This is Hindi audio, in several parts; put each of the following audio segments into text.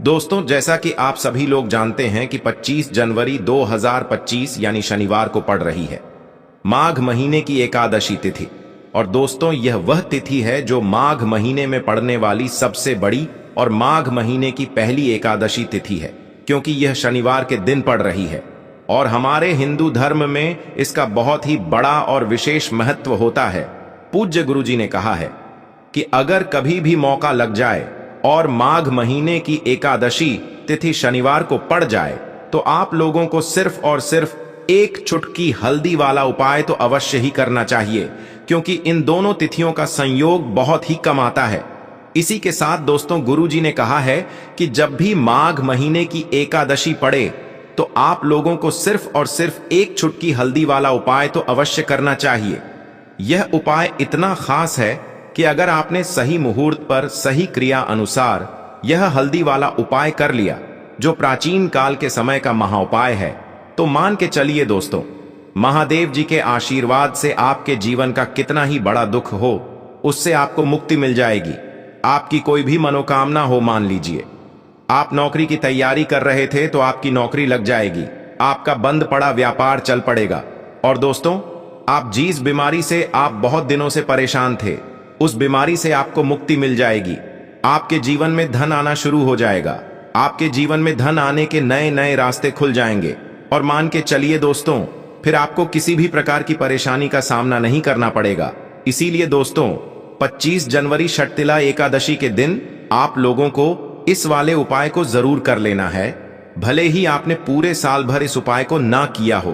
दोस्तों, जैसा कि आप सभी लोग जानते हैं कि 25 जनवरी 2025 यानी शनिवार को पड़ रही है माघ महीने की एकादशी तिथि। और दोस्तों, यह वह तिथि है जो माघ महीने में पड़ने वाली सबसे बड़ी और माघ महीने की पहली एकादशी तिथि है, क्योंकि यह शनिवार के दिन पड़ रही है। और हमारे हिंदू धर्म में इसका बहुत ही बड़ा और विशेष महत्व होता है। पूज्य गुरुजी ने कहा है कि अगर कभी भी मौका लग जाए और माघ महीने की एकादशी तिथि शनिवार को पड़ जाए तो आप लोगों को सिर्फ और सिर्फ एक चुटकी हल्दी वाला उपाय तो अवश्य ही करना चाहिए, क्योंकि इन दोनों तिथियों का संयोग बहुत ही कम आता है। इसी के साथ दोस्तों, गुरुजी ने कहा है कि जब भी माघ महीने की एकादशी पड़े तो आप लोगों को सिर्फ और सिर्फ एक चुटकी हल्दी वाला उपाय तो अवश्य करना चाहिए। यह उपाय इतना खास है कि अगर आपने सही मुहूर्त पर सही क्रिया अनुसार यह हल्दी वाला उपाय कर लिया, जो प्राचीन काल के समय का महाउपाय है, तो मान के चलिए दोस्तों, महादेव जी के आशीर्वाद से आपके जीवन का कितना ही बड़ा दुख हो, उससे आपको मुक्ति मिल जाएगी। आपकी कोई भी मनोकामना हो, मान लीजिए आप नौकरी की तैयारी कर रहे थे तो आपकी नौकरी लग जाएगी, आपका बंद पड़ा व्यापार चल पड़ेगा। और दोस्तों, आप जिस बीमारी से आप बहुत दिनों से परेशान थे, उस बीमारी से आपको मुक्ति मिल जाएगी। आपके जीवन में धन आना शुरू हो जाएगा, आपके जीवन में धन आने के नए नए रास्ते खुल जाएंगे। और मान के चलिए दोस्तों, फिर आपको किसी भी प्रकार की परेशानी का सामना नहीं करना पड़ेगा। इसीलिए दोस्तों, 25 जनवरी षटतिला एकादशी के दिन आप लोगों को इस वाले उपाय को जरूर कर लेना है। भले ही आपने पूरे साल भर इस उपाय को ना किया हो,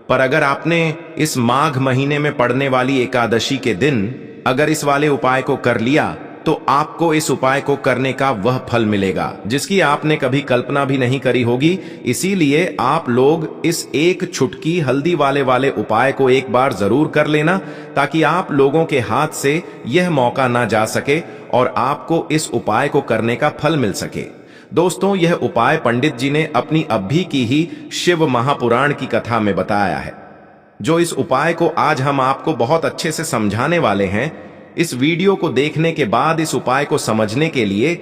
पर अगर आपने इस माघ महीने में पड़ने वाली एकादशी के दिन अगर इस वाले उपाय को कर लिया तो आपको इस उपाय को करने का वह फल मिलेगा जिसकी आपने कभी कल्पना भी नहीं करी होगी। इसीलिए आप लोग इस एक चुटकी हल्दी वाले उपाय को एक बार जरूर कर लेना, ताकि आप लोगों के हाथ से यह मौका ना जा सके और आपको इस उपाय को करने का फल मिल सके। दोस्तों, यह उपाय पंडित जी ने अपनी अभी की ही शिव महापुराण की कथा में बताया है। जो इस उपाय को आज हम आपको बहुत अच्छे से समझाने वाले हैं। इस वीडियो को देखने के बाद इस उपाय को समझने के लिए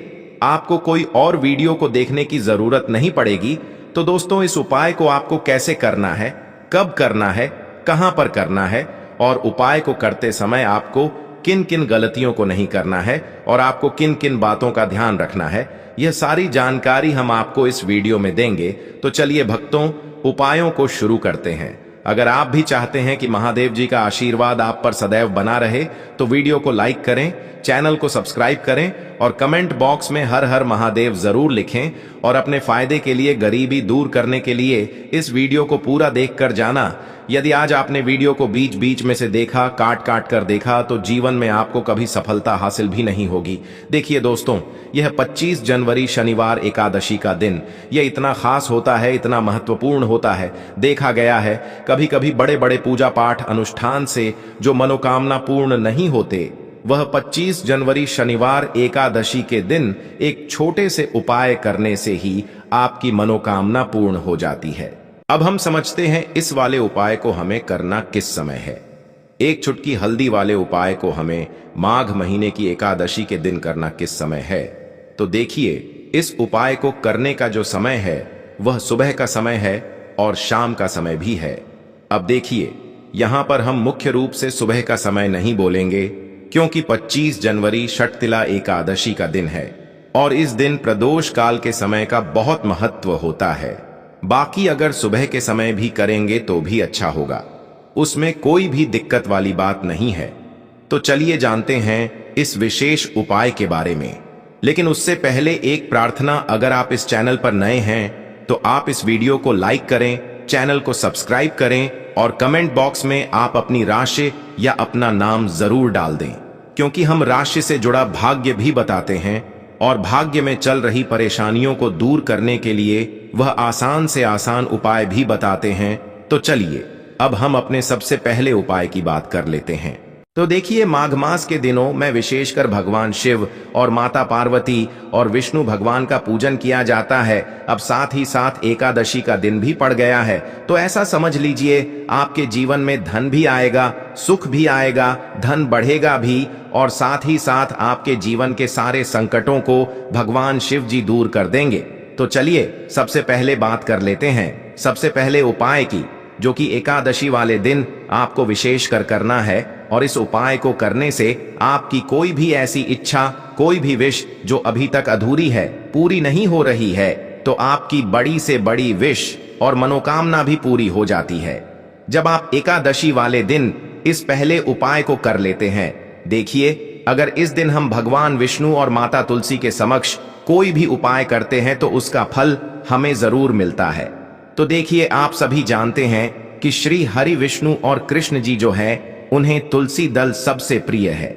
आपको कोई और वीडियो को देखने की जरूरत नहीं पड़ेगी। तो दोस्तों, इस उपाय को आपको कैसे करना है, कब करना है, कहां पर करना है और उपाय को करते समय आपको किन किन गलतियों को नहीं करना है और आपको किन किन बातों का ध्यान रखना है, यह सारी जानकारी हम आपको इस वीडियो में देंगे। तो चलिए भक्तों, उपायों को शुरू करते हैं। अगर आप भी चाहते हैं कि महादेव जी का आशीर्वाद आप पर सदैव बना रहे तो वीडियो को लाइक करें, चैनल को सब्सक्राइब करें और कमेंट बॉक्स में हर हर महादेव जरूर लिखें। और अपने फायदे के लिए, गरीबी दूर करने के लिए इस वीडियो को पूरा देखकर जाना। यदि आज आपने वीडियो को बीच बीच में से देखा, काट काट कर देखा, तो जीवन में आपको कभी सफलता हासिल भी नहीं होगी। देखिए दोस्तों, यह 25 जनवरी शनिवार एकादशी का दिन यह इतना खास होता है, इतना महत्वपूर्ण होता है। देखा गया है कभी कभी बड़े बड़े पूजा पाठ अनुष्ठान से जो मनोकामना पूर्ण नहीं होते, वह 25 जनवरी शनिवार एकादशी के दिन एक छोटे से उपाय करने से ही आपकी मनोकामना पूर्ण हो जाती है। अब हम समझते हैं इस वाले उपाय को हमें करना किस समय है। एक चुटकी हल्दी वाले उपाय को हमें माघ महीने की एकादशी के दिन करना किस समय है। तो देखिए, इस उपाय को करने का जो समय है वह सुबह का समय है और शाम का समय भी है। अब देखिए, यहां पर हम मुख्य रूप से सुबह का समय नहीं बोलेंगे, क्योंकि 25 जनवरी षटतिला एकादशी का दिन है और इस दिन प्रदोष काल के समय का बहुत महत्व होता है। बाकी अगर सुबह के समय भी करेंगे तो भी अच्छा होगा, उसमें कोई भी दिक्कत वाली बात नहीं है। तो चलिए जानते हैं इस विशेष उपाय के बारे में। लेकिन उससे पहले एक प्रार्थना, अगर आप इस चैनल पर नए हैं तो आप इस वीडियो को लाइक करें, चैनल को सब्सक्राइब करें और कमेंट बॉक्स में आप अपनी राशि या अपना नाम जरूर डाल दें, क्योंकि हम राशि से जुड़ा भाग्य भी बताते हैं और भाग्य में चल रही परेशानियों को दूर करने के लिए वह आसान से आसान उपाय भी बताते हैं। तो चलिए अब हम अपने सबसे पहले उपाय की बात कर लेते हैं। तो देखिए, माघ मास के दिनों में विशेषकर भगवान शिव और माता पार्वती और विष्णु भगवान का पूजन किया जाता है। अब साथ ही साथ एकादशी का दिन भी पड़ गया है, तो ऐसा समझ लीजिए आपके जीवन में धन भी आएगा, सुख भी आएगा, धन बढ़ेगा भी, और साथ ही साथ आपके जीवन के सारे संकटों को भगवान शिव जी दूर कर देंगे। तो चलिए सबसे पहले बात कर लेते हैं सबसे पहले उपाय की, जो कि एकादशी वाले दिन आपको विशेष कर करना है। और इस उपाय को करने से आपकी कोई भी ऐसी इच्छा, कोई भी विश जो अभी तक अधूरी है, पूरी नहीं हो रही है, तो आपकी बड़ी से बड़ी विश और मनोकामना भी पूरी हो जाती है जब आप एकादशी वाले दिन इस पहले उपाय को कर लेते हैं। देखिए, अगर इस दिन हम भगवान विष्णु और माता तुलसी के समक्ष कोई भी उपाय करते हैं तो उसका फल हमें जरूर मिलता है। तो देखिए, आप सभी जानते हैं कि श्री हरि विष्णु और कृष्ण जी जो है, उन्हें तुलसी दल सबसे प्रिय है।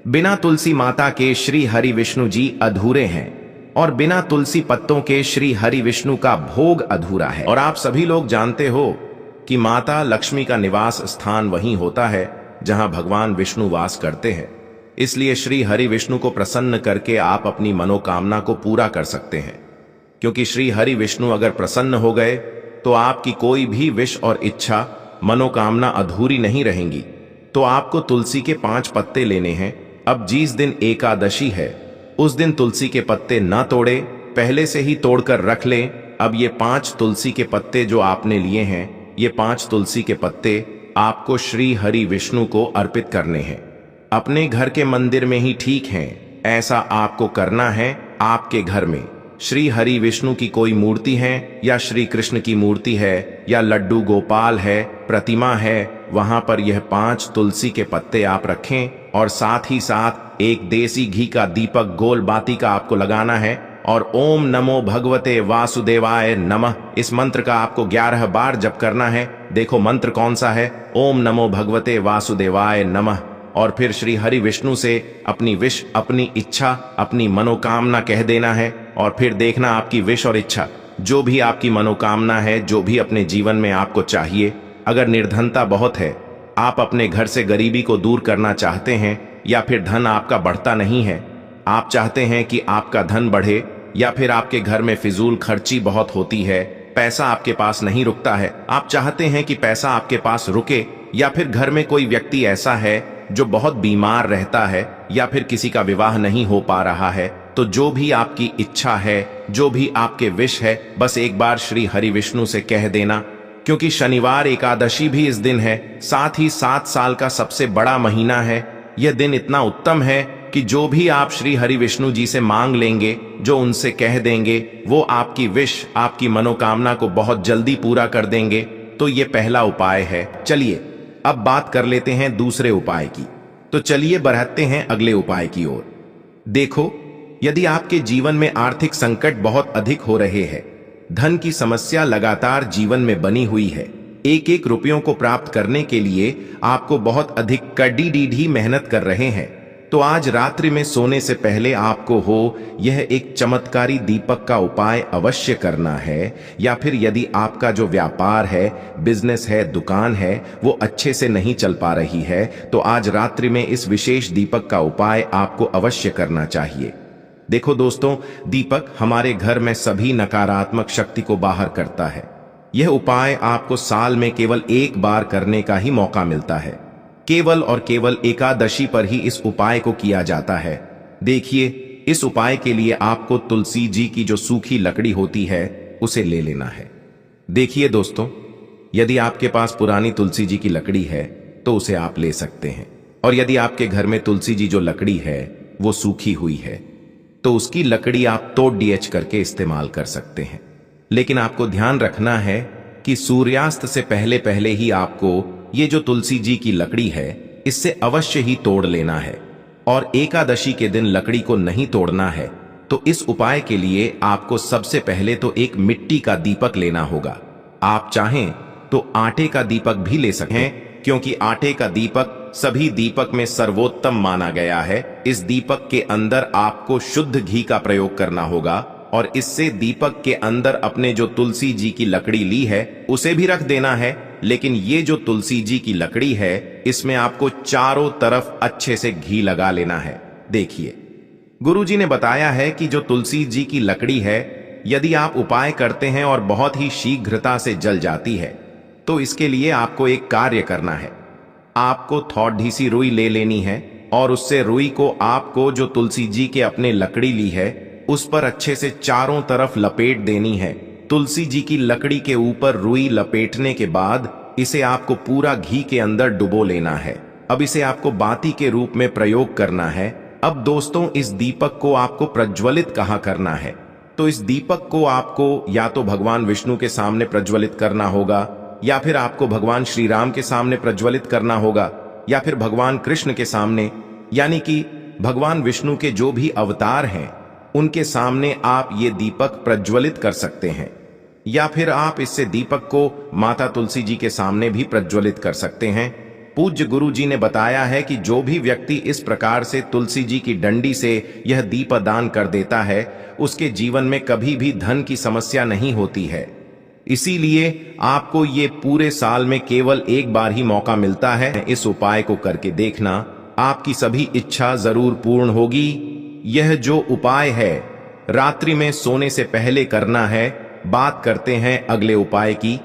बिना तुलसी माता के श्री हरि विष्णु जी अधूरे हैं, और बिना तुलसी पत्तों के श्री हरि विष्णु का भोग अधूरा है। और आप सभी लोग जानते हो कि माता लक्ष्मी का निवास स्थान वहीं होता है जहां भगवान विष्णु वास करते हैं। इसलिए श्री हरि विष्णु को प्रसन्न करके आप अपनी मनोकामना को पूरा कर सकते हैं, क्योंकि श्री हरि विष्णु अगर प्रसन्न हो गए तो आपकी कोई भी विश और इच्छा, मनोकामना अधूरी नहीं रहेंगी। तो आपको तुलसी के 5 पत्ते लेने हैं। अब जिस दिन एकादशी है उस दिन तुलसी के पत्ते ना तोड़े, पहले से ही तोड़कर रख लें। अब ये 5 तुलसी के पत्ते जो आपने लिए हैं, ये 5 तुलसी के पत्ते आपको श्री हरि विष्णु को अर्पित करने हैं। अपने घर के मंदिर में ही ठीक है, ऐसा आपको करना है। आपके घर में श्री हरि विष्णु की कोई मूर्ति है, या श्री कृष्ण की मूर्ति है, या लड्डू गोपाल है, प्रतिमा है, वहां पर यह 5 तुलसी के पत्ते आप रखें। और साथ ही साथ एक देसी घी का दीपक गोल बाती का आपको लगाना है, और ओम नमो भगवते वासुदेवाय नमः इस मंत्र का आपको 11 बार जप करना है। देखो मंत्र कौन सा है, ओम नमो भगवते वासुदेवाय नमः। और फिर श्री हरि विष्णु से अपनी विश, अपनी इच्छा, अपनी मनोकामना कह देना है। और फिर देखना आपकी विश और इच्छा, जो भी आपकी मनोकामना है, जो भी अपने जीवन में आपको चाहिए। अगर निर्धनता बहुत है, आप अपने घर से गरीबी को दूर करना चाहते हैं, या फिर धन आपका बढ़ता नहीं है, आप चाहते हैं कि आपका धन बढ़े, या फिर आपके घर में फिजूल खर्ची बहुत होती है, पैसा आपके पास नहीं रुकता है, आप चाहते हैं कि पैसा आपके पास रुके, या फिर घर में कोई व्यक्ति ऐसा है जो बहुत बीमार रहता है, या फिर किसी का विवाह नहीं हो पा रहा है, तो जो भी आपकी इच्छा है, जो भी आपके विश है, बस एक बार श्री हरि विष्णु से कह देना। क्योंकि शनिवार एकादशी भी इस दिन है, साथ ही 7 साल का सबसे बड़ा महीना है। यह दिन इतना उत्तम है कि जो भी आप श्री हरि विष्णु जी से मांग लेंगे, जो उनसे कह देंगे, वो आपकी विश, आपकी मनोकामना को बहुत जल्दी पूरा कर देंगे। तो ये पहला उपाय है। चलिए अब बात कर लेते हैं दूसरे उपाय की। तो चलिए बढ़ते हैं अगले उपाय की ओर। देखो, यदि आपके जीवन में आर्थिक संकट बहुत अधिक हो रहे हैं, धन की समस्या लगातार जीवन में बनी हुई है, एक एक रुपयों को प्राप्त करने के लिए आपको बहुत अधिक कड़ी मेहनत कर रहे हैं, तो आज रात्रि में सोने से पहले आपको यह एक चमत्कारी दीपक का उपाय अवश्य करना है। या फिर यदि आपका जो व्यापार है, बिजनेस है, दुकान है, वो अच्छे से नहीं चल पा रही है, तो आज रात्रि में इस विशेष दीपक का उपाय आपको अवश्य करना चाहिए। देखो दोस्तों, दीपक हमारे घर में सभी नकारात्मक शक्ति को बाहर करता है। यह उपाय आपको साल में केवल एक बार करने का ही मौका मिलता है। केवल और केवल एकादशी पर ही इस उपाय को किया जाता है। देखिए, इस उपाय के लिए आपको तुलसी जी की जो सूखी लकड़ी होती है उसे ले लेना है। देखिए दोस्तों, यदि आपके पास पुरानी तुलसी जी की लकड़ी है तो उसे आप ले सकते हैं, और यदि आपके घर में तुलसी जी जो लकड़ी है वो सूखी हुई है तो उसकी लकड़ी आप तोड़ डीएच करके इस्तेमाल कर सकते हैं। लेकिन आपको ध्यान रखना है कि सूर्यास्त से पहले पहले ही आपको ये जो तुलसी जी की लकड़ी है इससे अवश्य ही तोड़ लेना है, और एकादशी के दिन लकड़ी को नहीं तोड़ना है। तो इस उपाय के लिए आपको सबसे पहले तो एक मिट्टी का दीपक लेना होगा। आप चाहें तो आटे का दीपक भी ले सकते हैं, क्योंकि आटे का दीपक सभी दीपक में सर्वोत्तम माना गया है। इस दीपक के अंदर आपको शुद्ध घी का प्रयोग करना होगा, और इससे दीपक के अंदर अपने जो तुलसी जी की लकड़ी ली है उसे भी रख देना है, लेकिन ये जो तुलसी जी की लकड़ी है, इसमें आपको चारों तरफ अच्छे से घी लगा लेना है। देखिए, गुरुजी ने बताया है कि जो तुलसी जी की लकड़ी है, यदि आप उपाय करते हैं और बहुत ही शीघ्रता से जल जाती है, तो इसके लिए आपको एक कार्य करना है। आपको थोड़ी सी रुई ले लेनी है और उससे रुई को आपको जो तुलसी जी के अपने लकड़ी ली है उस पर अच्छे से चारों तरफ लपेट देनी है। तुलसी जी की लकड़ी के ऊपर रुई लपेटने के बाद इसे आपको पूरा घी के अंदर डुबो लेना है। अब इसे आपको बाती के रूप में प्रयोग करना है। अब दोस्तों, इस दीपक को आपको प्रज्वलित कहाँ करना है? तो इस दीपक को आपको या तो भगवान विष्णु के सामने प्रज्वलित करना होगा, या फिर आपको भगवान श्री राम के सामने प्रज्वलित करना होगा, या फिर भगवान कृष्ण के सामने, यानी कि भगवान विष्णु के जो भी अवतार हैं उनके सामने आप ये दीपक प्रज्वलित कर सकते हैं। या फिर आप इससे दीपक को माता तुलसी जी के सामने भी प्रज्वलित कर सकते हैं। पूज्य गुरु जी ने बताया है कि जो भी व्यक्ति इस प्रकार से तुलसी जी की डंडी से यह दीपदान कर देता है, उसके जीवन में कभी भी धन की समस्या नहीं होती है। इसीलिए आपको ये पूरे साल में केवल एक बार ही मौका मिलता है। इस उपाय को करके देखना, आपकी सभी इच्छा जरूर पूर्ण होगी। यह जो उपाय है रात्रि में सोने से पहले करना है। बात करते हैं अगले उपाय की।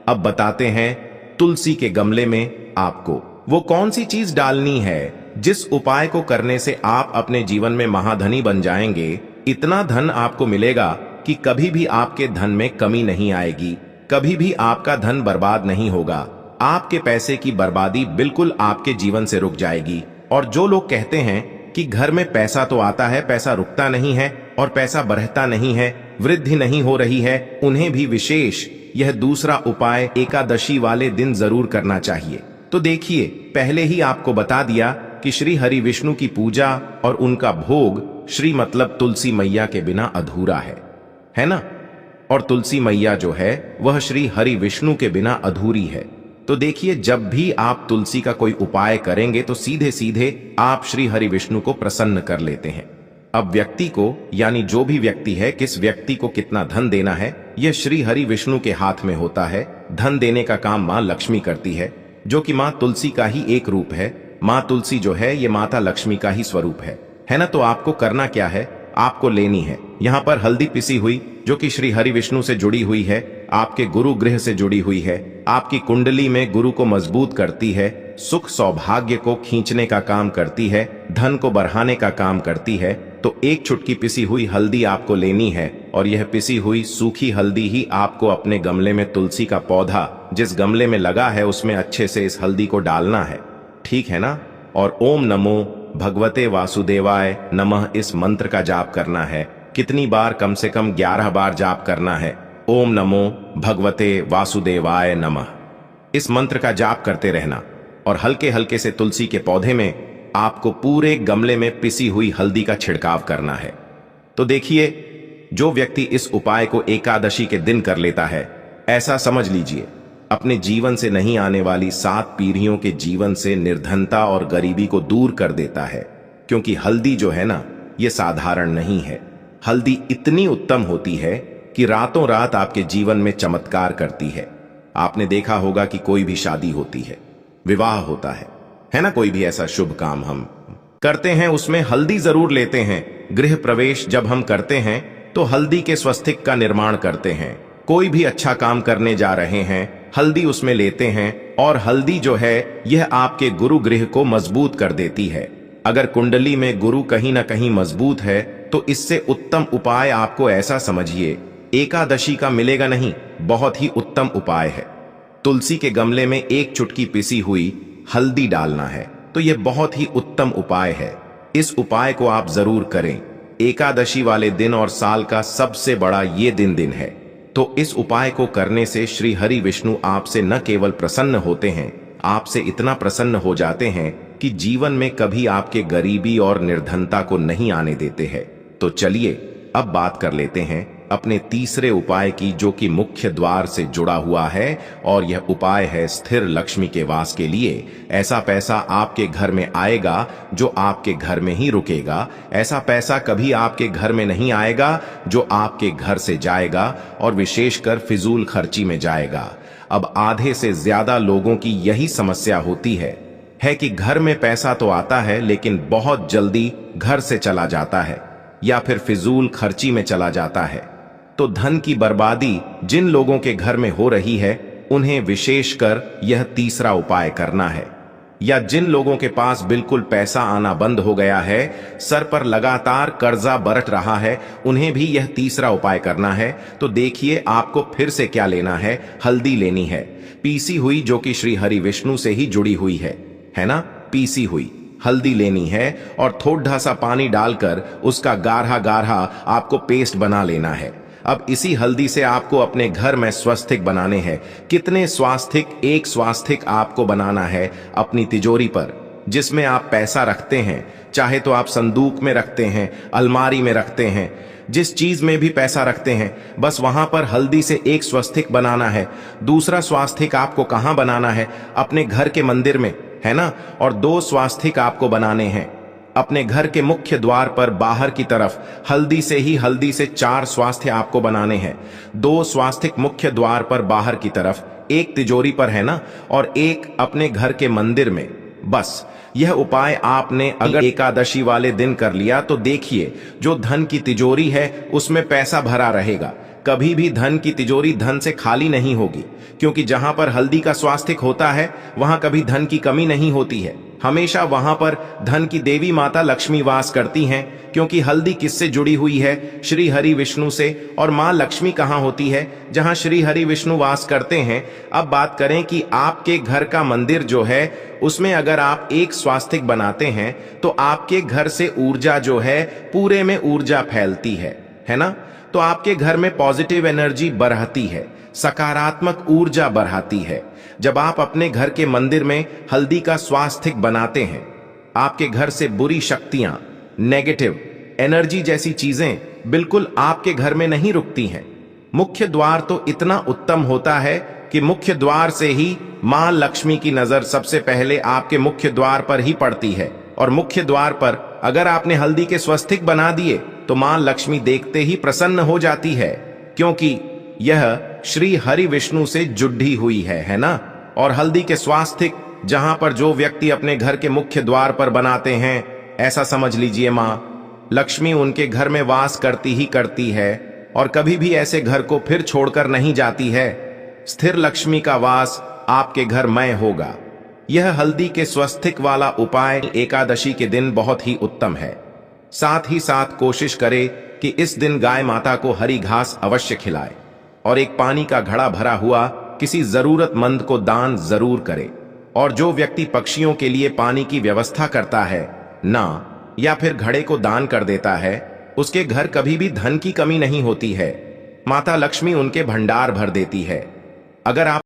अब बताते हैं तुलसी के गमले में आपको वो कौन सी चीज डालनी है जिस उपाय को करने से आप अपने जीवन में महाधनी बन जाएंगे। इतना धन आपको मिलेगा कि कभी भी आपके धन में कमी नहीं आएगी, कभी भी आपका धन बर्बाद नहीं होगा। आपके पैसे की बर्बादी बिल्कुल आपके जीवन से रुक जाएगी। और जो लोग कहते हैं कि घर में पैसा तो आता है, पैसा रुकता नहीं है और पैसा बढ़ता नहीं है, वृद्धि नहीं हो रही है, उन्हें भी विशेष यह दूसरा उपाय एकादशी वाले दिन जरूर करना चाहिए। तो देखिए, पहले ही आपको बता दिया कि श्री हरि विष्णु की पूजा और उनका भोग श्री मतलब तुलसी मैया के बिना अधूरा है ना? और तुलसी मैया जो है वह श्री हरि विष्णु के बिना अधूरी है। तो देखिए, जब भी आप तुलसी का कोई उपाय करेंगे तो सीधे सीधे आप श्री हरि विष्णु को प्रसन्न कर लेते हैं। अब व्यक्ति को, यानी जो भी व्यक्ति है, किस व्यक्ति को कितना धन देना है, यह श्री हरि विष्णु के हाथ में होता है। धन देने का काम मां लक्ष्मी करती है, जो कि मां तुलसी का ही एक रूप है। मां तुलसी जो है ये माता लक्ष्मी का ही स्वरूप है ना? तो आपको करना क्या है? आपको लेनी है यहाँ पर हल्दी पिसी हुई, जो कि श्री हरि विष्णु से जुड़ी हुई है, आपके गुरु गृह से जुड़ी हुई है, आपकी कुंडली में गुरु को मजबूत करती है, सुख सौभाग्य को खींचने का काम करती है, धन को बढ़ाने का काम करती है। तो एक चुटकी पिसी हुई हल्दी आपको लेनी है और यह पिसी हुई सूखी हल्दी ही आपको अपने गमले में, तुलसी का पौधा जिस गमले में लगा है उसमें अच्छे से इस हल्दी को डालना है, ठीक है ना? और ओम नमो भगवते वासुदेवाय नमः इस मंत्र का जाप करना है। कितनी बार? कम से कम 11 बार जाप करना है। ओम नमो भगवते वासुदेवाय नमः इस मंत्र का जाप करते रहना और हल्के हल्के से तुलसी के पौधे में आपको पूरे गमले में पिसी हुई हल्दी का छिड़काव करना है। तो देखिए, जो व्यक्ति इस उपाय को एकादशी के दिन कर लेता है, ऐसा समझ लीजिए अपने जीवन से नहीं आने वाली 7 पीढ़ियों के जीवन से निर्धनता और गरीबी को दूर कर देता है। क्योंकि हल्दी जो है ना, ये साधारण नहीं है। हल्दी इतनी उत्तम होती है कि रातों रात आपके जीवन में चमत्कार करती है। आपने देखा होगा कि कोई भी शादी होती है, विवाह होता है ना? कोई भी ऐसा शुभ काम हम करते हैं, उसमें हल्दी जरूर लेते हैं। गृह प्रवेश जब हम करते हैं तो हल्दी के स्वस्तिक का निर्माण करते हैं। कोई भी अच्छा काम करने जा रहे हैं, हल्दी उसमें लेते हैं। और हल्दी जो है यह आपके गुरु गृह को मजबूत कर देती है। अगर कुंडली में गुरु कहीं ना कहीं मजबूत है तो इससे उत्तम उपाय आपको ऐसा समझिए एकादशी का मिलेगा नहीं, बहुत ही उत्तम उपाय है। तुलसी के गमले में एक चुटकी पिसी हुई हल्दी डालना है, तो यह बहुत ही उत्तम उपाय है। इस उपाय को आप जरूर करें। एकादशी वाले दिन और साल का सबसे बड़ा ये दिन है। तो इस उपाय को करने से श्री हरि विष्णु आपसे न केवल प्रसन्न होते हैं, आपसे इतना प्रसन्न हो जाते हैं कि जीवन में कभी आपके गरीबी और निर्धनता को नहीं आने देते हैं। तो चलिए अब बात कर लेते हैं अपने तीसरे उपाय की, जो कि मुख्य द्वार से जुड़ा हुआ है। और यह उपाय है स्थिर लक्ष्मी के वास के लिए। ऐसा पैसा आपके घर में आएगा जो आपके घर में ही रुकेगा। ऐसा पैसा कभी आपके घर में नहीं आएगा जो आपके घर से जाएगा और विशेषकर फिजूल खर्ची में जाएगा। अब आधे से ज्यादा लोगों की यही समस्या होती है कि घर में पैसा तो आता है लेकिन बहुत जल्दी घर से चला जाता है या फिर फिजूल खर्ची में चला जाता है। तो धन की बर्बादी जिन लोगों के घर में हो रही है उन्हें विशेषकर यह तीसरा उपाय करना है। या जिन लोगों के पास बिल्कुल पैसा आना बंद हो गया है, सर पर लगातार कर्जा बरत रहा है, उन्हें भी यह तीसरा उपाय करना है। तो देखिए आपको फिर से क्या लेना है। हल्दी लेनी है, पीसी हुई, जो कि श्री हरि विष्णु से ही जुड़ी हुई है ना। पीसी हुई हल्दी लेनी है और थोड़ा सा पानी डालकर उसका गाढ़ा गाढ़ा आपको पेस्ट बना लेना है। अब इसी हल्दी से आपको अपने घर में स्वास्तिक बनाने हैं। कितने स्वास्तिक? एक स्वास्तिक आपको बनाना है अपनी तिजोरी पर, जिसमें आप पैसा रखते हैं। चाहे तो आप संदूक में रखते हैं, अलमारी में रखते हैं, जिस चीज में भी पैसा रखते हैं, बस वहां पर हल्दी से एक स्वास्तिक बनाना है। दूसरा स्वास्तिक आपको कहां बनाना है? अपने घर के मंदिर में, है ना। और 2 स्वास्तिक आपको बनाने हैं अपने घर के मुख्य द्वार पर बाहर की तरफ। हल्दी से 4 स्वास्तिक आपको बनाने हैं। 2 स्वास्तिक मुख्य द्वार पर बाहर की तरफ, एक तिजोरी पर, है ना, और एक अपने घर के मंदिर में। बस यह उपाय आपने अगर एकादशी वाले दिन कर लिया तो देखिए जो धन की तिजोरी है उसमें पैसा भरा रहेगा। कभी भी धन की तिजोरी धन से खाली नहीं होगी, क्योंकि जहां पर हल्दी का स्वास्तिक होता है वहां कभी धन की कमी नहीं होती है। हमेशा वहां पर धन की देवी माता लक्ष्मी वास करती हैं, क्योंकि हल्दी किससे जुड़ी हुई है? श्री हरि विष्णु से। और मां लक्ष्मी कहां होती है? जहां श्री हरि विष्णु वास करते हैं। अब बात करें कि आपके घर का मंदिर जो है उसमें अगर आप एक स्वास्तिक बनाते हैं तो आपके घर से ऊर्जा जो है पूरे में ऊर्जा फैलती है ना। तो आपके घर में पॉजिटिव एनर्जी बढ़ती है, सकारात्मक ऊर्जा बढ़ाती है। जब आप अपने घर के मंदिर में हल्दी का स्वास्तिक बनाते हैं, आपके घर से बुरी शक्तियां, नेगेटिव एनर्जी जैसी चीजें बिल्कुल आपके घर में नहीं रुकती हैं। मुख्य द्वार तो इतना उत्तम होता है कि मुख्य द्वार से ही मां लक्ष्मी की नजर सबसे पहले आपके मुख्य द्वार पर ही पड़ती है। और मुख्य द्वार पर अगर आपने हल्दी के स्वास्तिक बना दिए तो मां लक्ष्मी देखते ही प्रसन्न हो जाती है, क्योंकि यह श्री हरि विष्णु से जुड़ी हुई है ना। और हल्दी के स्वास्तिक जहां पर जो व्यक्ति अपने घर के मुख्य द्वार पर बनाते हैं, ऐसा समझ लीजिए मां लक्ष्मी उनके घर में वास करती ही करती है और कभी भी ऐसे घर को फिर छोड़कर नहीं जाती है। स्थिर लक्ष्मी का वास आपके घर में होगा। यह हल्दी के स्वास्तिक वाला उपाय एकादशी के दिन बहुत ही उत्तम है। साथ ही साथ कोशिश करे कि इस दिन गाय माता को हरी घास अवश्य खिलाए और एक पानी का घड़ा भरा हुआ किसी जरूरतमंद को दान जरूर करे। और जो व्यक्ति पक्षियों के लिए पानी की व्यवस्था करता है ना, या फिर घड़े को दान कर देता है, उसके घर कभी भी धन की कमी नहीं होती है। माता लक्ष्मी उनके भंडार भर देती है। अगर आप